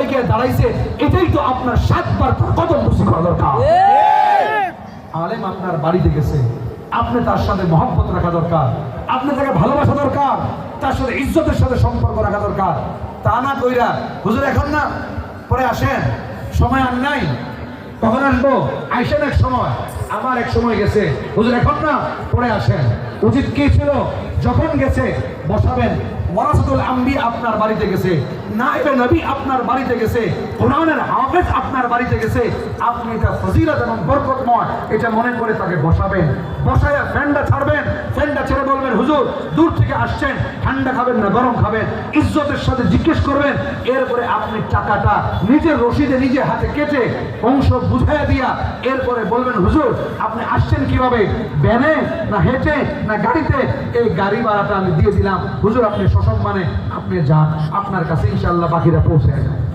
জায়গায় দাঁড়াইছে, এটাই তো আপনার 7 বার কদম বুঝি করা দরকার। আলেম আপনার বাড়িতে গেছে, আপনি তার সাথে মহব্বত রাখা দরকার, আপনি তাকে ভালোবাসা দরকার, তার সাথে ইজ্জতের সাথে সম্পর্ক রাখা দরকার। তা না কইরা হুজুর এখন না, পরে আসেন, সময় আর নাই, কখন আসবো, আইসেন এক সময়, আমার এক সময় গেছে, হুজুর এখন না, পরে আসেন। উচিত কি ছিল, যখন গেছে বসাবেন। ওয়ারাসাতুল আম্বিয়া আপনার বাড়িতে গেছে, নায়েবে নবী আপনার বাড়িতে গেছে, কোরআনের হাফেজ আপনার বাড়িতে গেছে, আপনি এটা ফজিলত এবং বরকতময় এটা মনে করে তাকে বসাবেন। বসায়া ফ্যানটা ছাড়বেন, ফ্যানটা ছেড়ে বলবেন, হুজুর দূর থেকে আসছেন, ঠান্ডা খাবেন না গরম খাবেন, ইজ্জতের সাথে জিজ্ঞেস করবেন। এরপরে আপনি টাকাটা নিজের রসিদে নিজে হাতে কেটে অংশ বুঝাইয়া দিয়া এরপরে বলবেন, হুজুর আপনি আসছেন কিভাবে, ভ্যানে না হেঁটে না গাড়িতে, এই গাড়ি ভাড়াটা আমি দিয়ে দিলাম, হুজুর আপনি সসম্মানে আপনি যান, আপনার কাছে ইনশাআল্লাহ বাকিরা পৌঁছে যাবে।